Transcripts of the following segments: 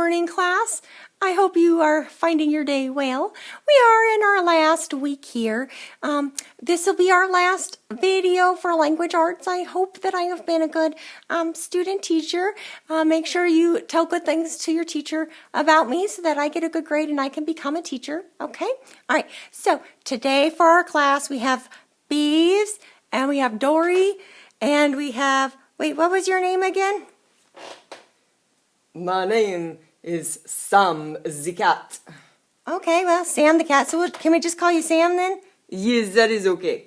morning, class. I hope you are finding your day well. We are in our last week here. This will be our last video for language arts. I hope that I have been a good student teacher. Make sure you tell good things to your teacher about me so that I get a good grade and I can become a teacher. Okay? All right. So today for our class we have Beeves and we have Dory and we have, wait, what was your name again? My name is Sam the cat. Okay, well, Sam the cat. So can we just call you Sam then? Yes, that is okay.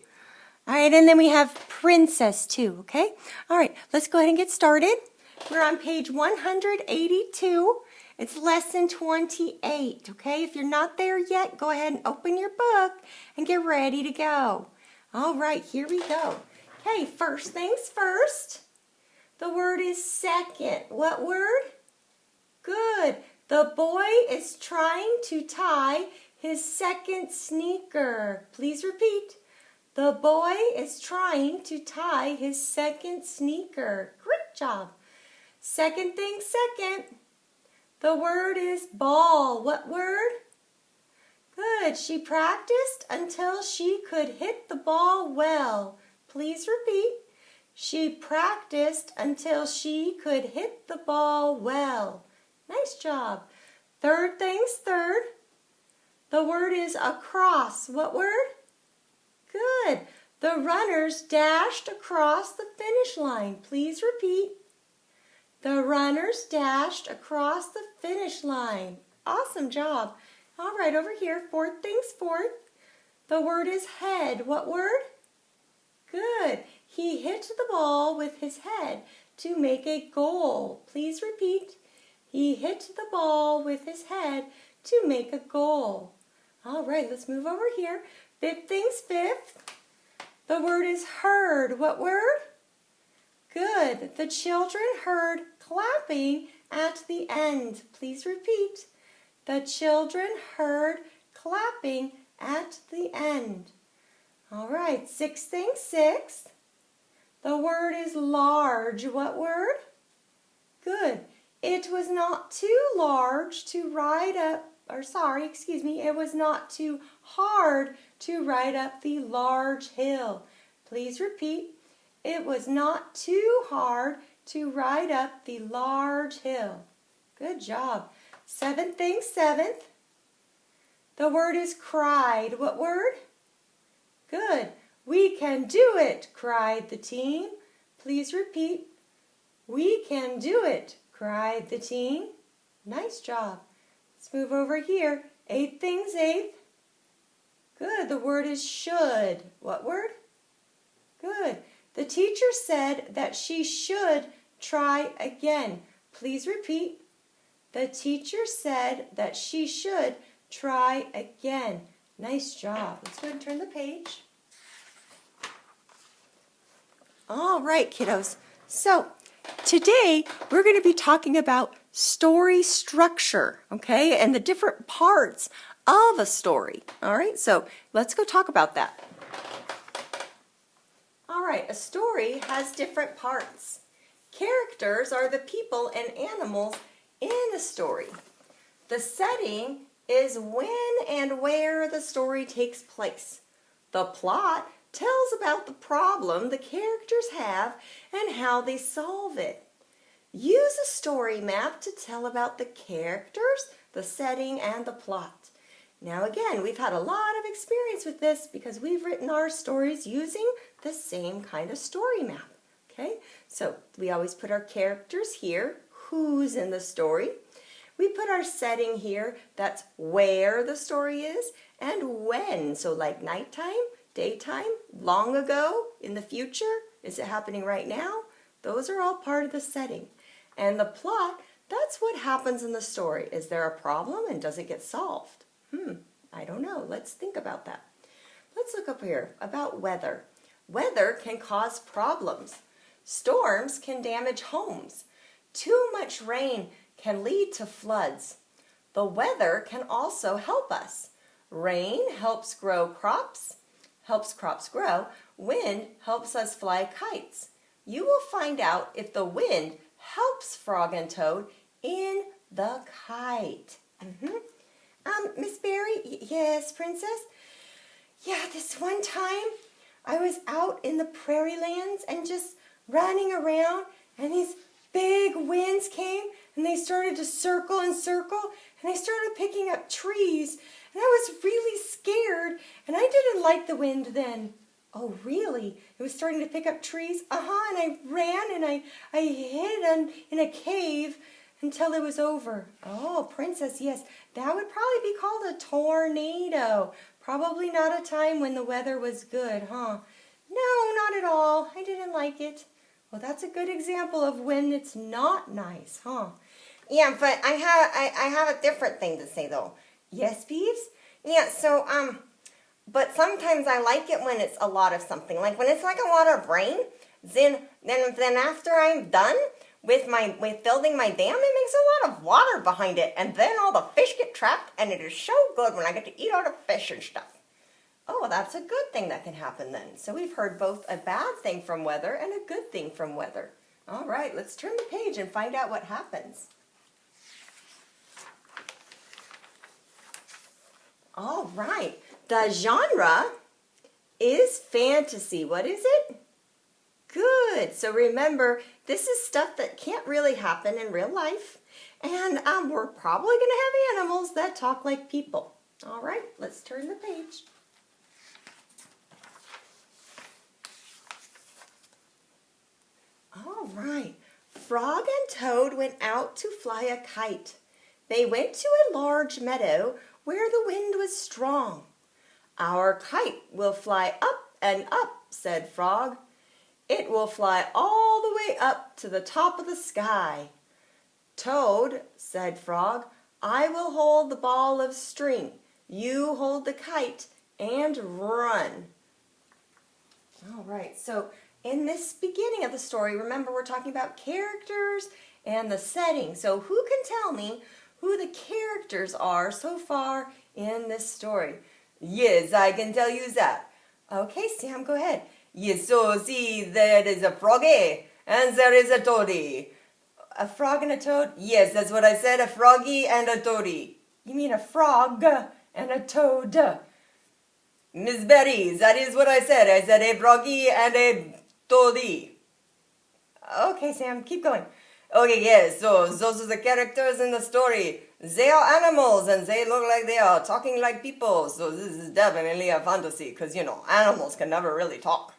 All right, and then we have Princess too, okay? All right, let's go ahead and get started. We're on page 182. It's lesson 28, okay? If you're not there yet, go ahead and open your book and get ready to go. All right, here we go. Okay, first things first. The word is second. What word? Good. The boy is trying to tie his second sneaker. Please repeat. The boy is trying to tie his second sneaker. Great job. Second thing second. The word is ball. What word? Good. She practiced until she could hit the ball well. Please repeat. She practiced until she could hit the ball well. Nice job. Third things third. The word is across. What word? Good. The runners dashed across the finish line. Please repeat. The runners dashed across the finish line. Awesome job. All right, over here, fourth things fourth. The word is head. What word? Good. He hit the ball with his head to make a goal. Please repeat. He hit the ball with his head to make a goal. All right, let's move over here. Fifth things fifth. The word is heard. What word? Good. The children heard clapping at the end. Please repeat. The children heard clapping at the end. All right, sixth thing sixth. The word is large. What word? Good. It was not too large to ride up, it was not too hard to ride up the large hill. Please repeat. It was not too hard to ride up the large hill. Good job. Seventh thing seventh. The word is cried. What word? Good. We can do it, cried the team. Please repeat. We can do it, cried the team. Nice job. Let's move over here. Eighth things eighth. Good. The word is should. What word? Good. The teacher said that she should try again. Please repeat. The teacher said that she should try again. Nice job. Let's go ahead and turn the page. All right, kiddos. So today we're going to be talking about story structure, okay, and the different parts of a story. All right, so let's go talk about that. All right, a story has different parts. Characters are the people and animals in a story. The setting is when and where the story takes place. The plot tells about the problem the characters have and how they solve it. Use a story map to tell about the characters, the setting, and the plot. Now again, we've had a lot of experience with this because we've written our stories using the same kind of story map. Okay, so we always put our characters here, who's in the story. We put our setting here, that's where the story is, and when, so like nighttime, daytime, long ago, in the future, is it happening right now? Those are all part of the setting. And the plot, that's what happens in the story. Is there a problem and does it get solved? I don't know. Let's think about that. Let's look up here about weather. Weather can cause problems. Storms can damage homes. Too much rain can lead to floods. The weather can also help us. Rain helps crops grow. Wind helps us fly kites. You will find out if the wind helps Frog and Toad in The Kite. Miss Barry? Yes, Princess? Yeah, this one time I was out in the prairie lands and just running around, and these big winds came and they started to circle and circle, and they started picking up trees, and I was really scared, and I didn't like the wind then. Oh, really? It was starting to pick up trees? And I ran and I hid in a cave until it was over. Oh, Princess, yes, that would probably be called a tornado. Probably not a time when the weather was good, huh? No, not at all. I didn't like it. Well, that's a good example of when it's not nice, huh? Yeah, but I have a different thing to say though. Yes, Beeves? Yeah, so but sometimes I like it when it's a lot of something. Like when it's like a lot of rain, then after I'm done with building my dam, it makes a lot of water behind it, and then all the fish get trapped, and it is so good when I get to eat all the fish and stuff. Oh, that's a good thing that can happen then. So we've heard both a bad thing from weather and a good thing from weather. All right, let's turn the page and find out what happens. All right, the genre is fantasy. What is it? Good. So remember, this is stuff that can't really happen in real life. And we're probably going to have animals that talk like people. All right, let's turn the page. All right. Frog and Toad went out to fly a kite. They went to a large meadow where the wind was strong. Our kite will fly up and up, said Frog. It will fly all the way up to the top of the sky. Toad, said Frog, I will hold the ball of string. You hold the kite and run. All right, so in this beginning of the story, remember we're talking about characters and the setting. So who can tell me who the characters are so far in this story? Yes, I can tell you that. Okay, Sam, go ahead. Yes, so see, there is a froggy and there is a toady. A frog and a toad? Yes, that's what I said, a froggy and a toady. You mean a frog and a toad? Miss Betty, that is what I said. I said a froggy and a toady. Okay, Sam, keep going. Okay, yes, so those are the characters in the story. They are animals and they look like they are talking like people. So this is definitely a fantasy because, you know, animals can never really talk.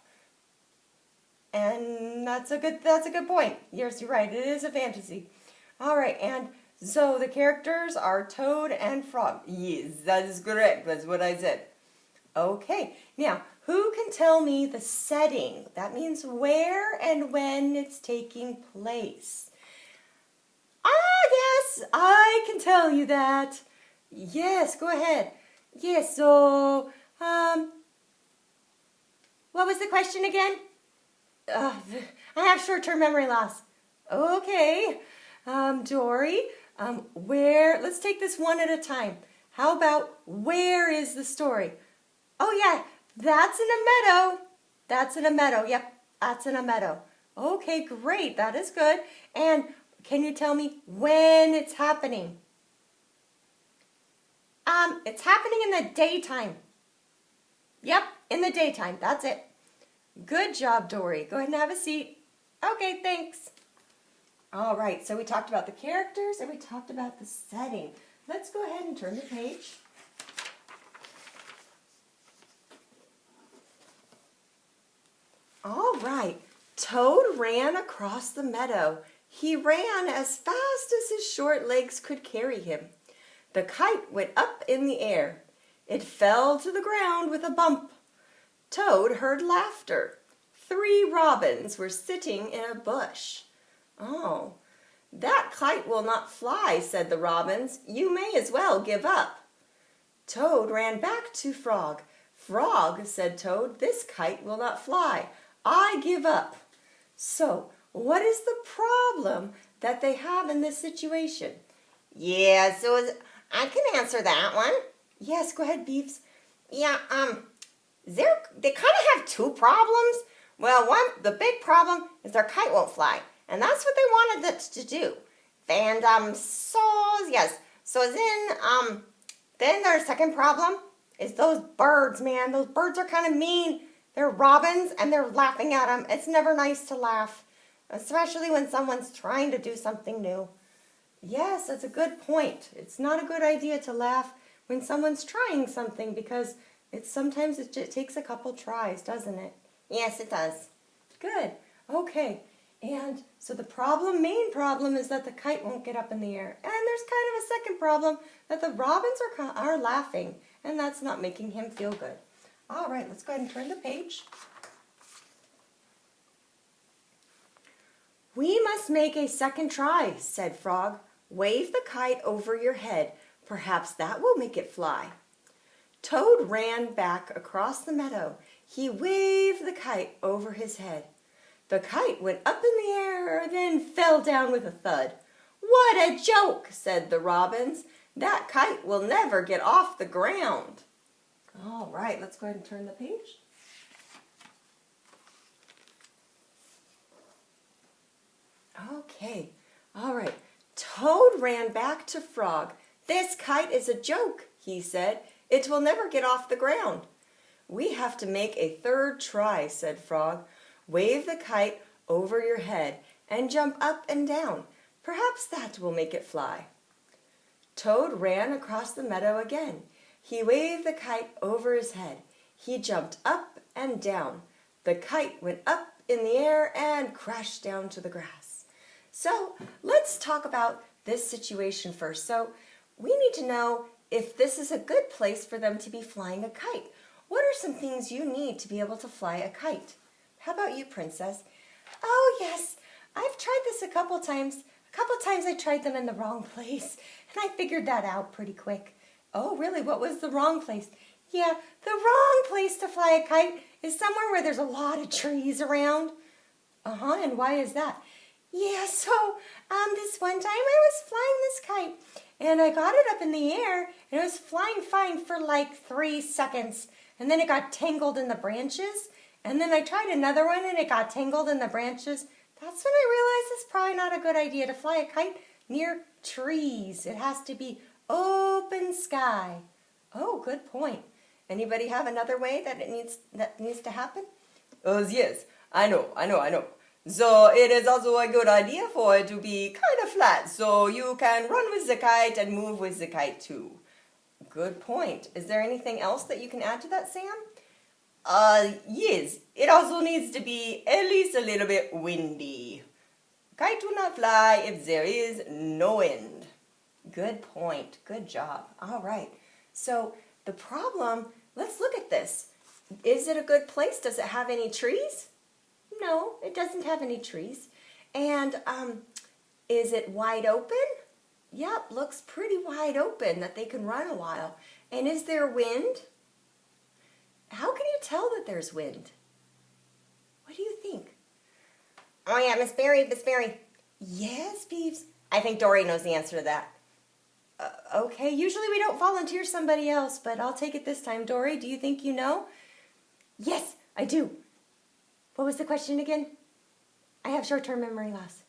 And that's a good point. Yes, you're right. It is a fantasy. All right, and so the characters are Toad and Frog. Yes, that is correct. That's what I said. Okay, now who can tell me the setting? That means where and when it's taking place. Yes, I can tell you that. Yes, go ahead. Yes, so, what was the question again? I have short-term memory loss. Okay, Dory, let's take this one at a time. How about where is the story? Oh yeah, that's in a meadow. That's in a meadow. Yep, that's in a meadow. Okay, great. That is good. And can you tell me when it's happening? It's happening in the daytime. Yep, in the daytime. That's it. Good job, Dory. Go ahead and have a seat. Okay, thanks. All right, so we talked about the characters and we talked about the setting. Let's go ahead and turn the page. All right, Toad ran across the meadow. He ran as fast as his short legs could carry him. The kite went up in the air. It fell to the ground with a bump. Toad heard laughter. 3 robins were sitting in a bush. Oh, that kite will not fly, said the robins. You may as well give up. Toad ran back to Frog. Frog, said Toad, this kite will not fly. I give up. So, what is the problem that they have in this situation? Yeah, so I can answer that one. Yes, go ahead, Beeves. Yeah, they kind of have 2 problems. Well, the big problem is their kite won't fly, and that's what they wanted it to do. And so yes. So then their second problem is those birds, man. Those birds are kind of mean. They're robins and they're laughing at them. It's never nice to laugh, especially when someone's trying to do something new. Yes, that's a good point. It's not a good idea to laugh when someone's trying something because sometimes it just takes a couple tries, doesn't it? Yes, it does. Good. Okay. And so the main problem is that the kite won't get up in the air. And there's kind of a second problem that the robins are laughing, and that's not making him feel good. All right, let's go ahead and turn the page. We must make a second try, said Frog. Wave the kite over your head. Perhaps that will make it fly. Toad ran back across the meadow. He waved the kite over his head. The kite went up in the air, then fell down with a thud. What a joke, said the robins. That kite will never get off the ground. All right, let's go ahead and turn the page. Okay, all right. Toad ran back to Frog. This kite is a joke, he said. It will never get off the ground. We have to make a third try, said Frog. Wave the kite over your head and jump up and down. Perhaps that will make it fly. Toad ran across the meadow again. He waved the kite over his head. He jumped up and down. The kite went up in the air and crashed down to the grass. So let's talk about this situation first. So we need to know if this is a good place for them to be flying a kite. What are some things you need to be able to fly a kite? How about you, Princess? Oh, yes. I've tried this a couple times. A couple times I tried them in the wrong place, and I figured that out pretty quick. Oh, really? What was the wrong place? Yeah, the wrong place to fly a kite is somewhere where there's a lot of trees around. And why is that? Yeah, so this one time I was flying this kite, and I got it up in the air, and it was flying fine for like 3 seconds, and then it got tangled in the branches. And then I tried another one and it got tangled in the branches. That's when I realized it's probably not a good idea to fly a kite near trees. It has to be open sky. Oh, good point. Anybody have another way that needs to happen? Oh, yes. I know. So it is also a good idea for it to be kind of flat so you can run with the kite and move with the kite too. Good point. Is there anything else that you can add to that, Sam? Yes, it also needs to be at least a little bit windy. Kite will not fly if there is no wind. Good point. Good job. All right. So the problem, let's look at this. Is it a good place? Does it have any trees? No, it doesn't have any trees. And is it wide open? Yep, looks pretty wide open that they can run a while. And is there wind? How can you tell that there's wind? What do you think? Oh yeah, Miss Berry. Yes, Peeves. I think Dory knows the answer to that. Okay, usually we don't volunteer somebody else, but I'll take it this time. Dory, do you think you know? Yes, I do. What was the question again? I have short-term memory loss.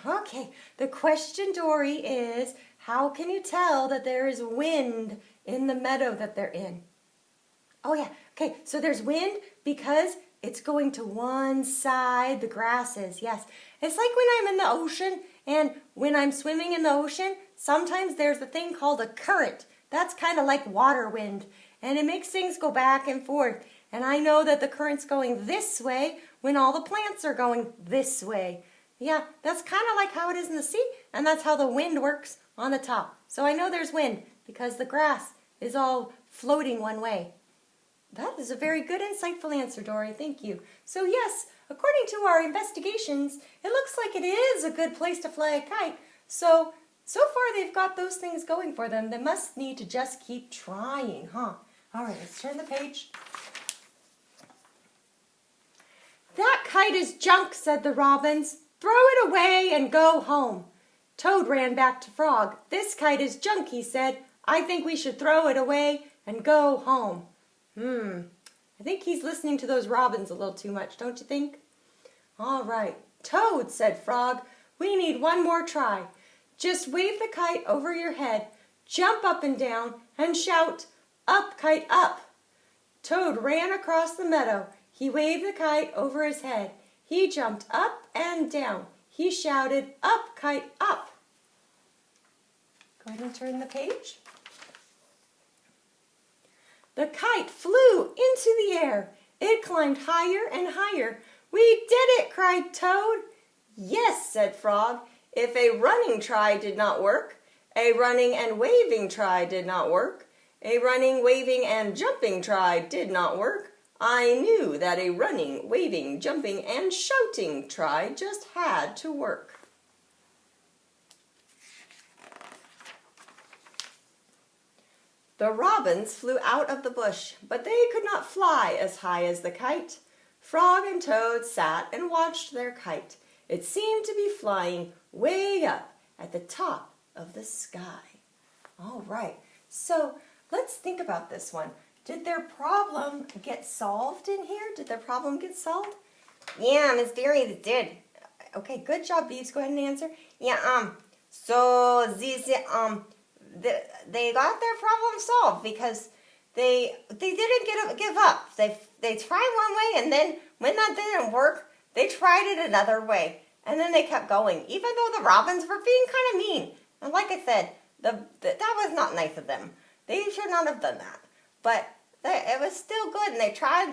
Okay, the question, Dory, is how can you tell that there is wind in the meadow that they're in? Oh yeah, okay, so there's wind because it's going to one side, the grass is, yes. It's like when I'm in the ocean and when I'm swimming in the ocean, sometimes there's a thing called a current. That's kind of like water wind, and it makes things go back and forth. And I know that the current's going this way when all the plants are going this way. Yeah, that's kind of like how it is in the sea, and that's how the wind works on the top. So I know there's wind because the grass is all floating one way. That is a very good, insightful answer, Dory. Thank you. So yes, according to our investigations, it looks like it is a good place to fly a kite. So far they've got those things going for them. They must need to just keep trying, huh? All right, let's turn the page. That kite is junk, said the robins. Throw it away and go home. Toad ran back to Frog. This kite is junk, he said. I think we should throw it away and go home. I think he's listening to those robins a little too much, don't you think? All right. Toad, said Frog, we need one more try. Just wave the kite over your head, jump up and down, and shout, "Up, kite, up!" Toad ran across the meadow. He waved the kite over his head. He jumped up and down. He shouted, "Up, kite, up!" Go ahead and turn the page. The kite flew into the air. It climbed higher and higher. "We did it!" cried Toad. "Yes," said Frog. "If a running try did not work, a running and waving try did not work, a running, waving, and jumping try did not work, I knew that a running, waving, jumping, and shouting try just had to work." The robins flew out of the bush, but they could not fly as high as the kite. Frog and Toad sat and watched their kite. It seemed to be flying way up at the top of the sky. All right, so let's think about this one. Did their problem get solved in here? Did their problem get solved? Yeah, Miss Berry, it did. Okay, good job, Beaves. Go ahead and answer. Yeah, so they got their problem solved because they didn't give up. They tried one way, and then when that didn't work, they tried it another way, and then they kept going, even though the robins were being kind of mean. And like I said, that was not nice of them. They should not have done that. But it was still good, and they tried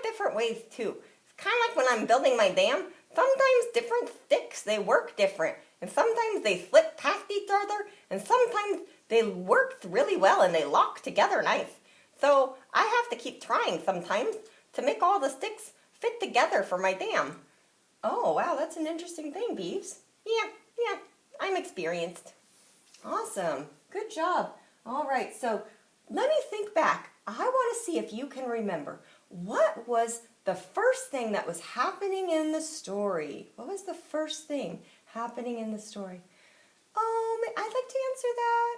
different ways too. It's kind of like when I'm building my dam. Sometimes different sticks, they work different. And sometimes they slip past each other, and sometimes they work really well and they lock together nice. So I have to keep trying sometimes to make all the sticks fit together for my dam. Oh, wow, that's an interesting thing, Beaves. Yeah, I'm experienced. Awesome. Good job. All right, so let me think back. I want to see if you can remember. What was the first thing that was happening in the story? What was the first thing happening in the story? Oh, I'd like to answer that.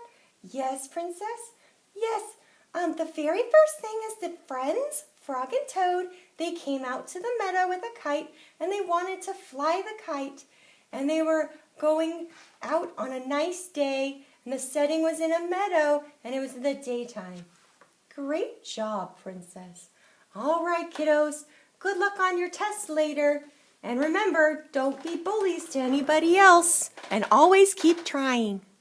Yes, Princess? Yes. The very first thing is the friends, Frog and Toad, they came out to the meadow with a kite, and they wanted to fly the kite. And they were going out on a nice day, and the setting was in a meadow, and it was in the daytime. Great job, Princess. All right, kiddos. Good luck on your tests later. And remember, don't be bullies to anybody else. And always keep trying.